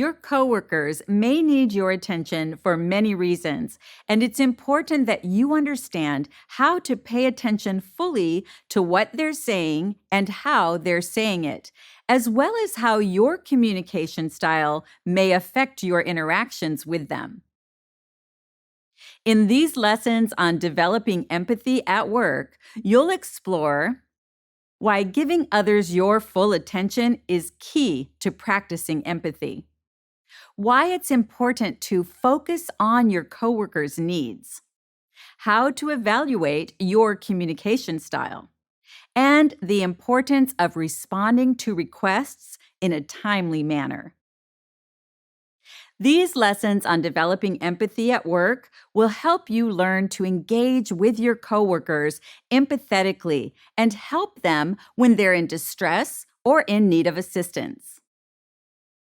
Your coworkers may need your attention for many reasons, and it's important that you understand how to pay attention fully to what they're saying and how they're saying it, as well as how your communication style may affect your interactions with them. In these lessons on developing empathy at work, you'll explore why giving others your full attention is key to practicing empathy, why it's important to focus on your coworkers' needs, how to evaluate your communication style, and the importance of responding to requests in a timely manner. These lessons on developing empathy at work will help you learn to engage with your coworkers empathetically and help them when they're in distress or in need of assistance.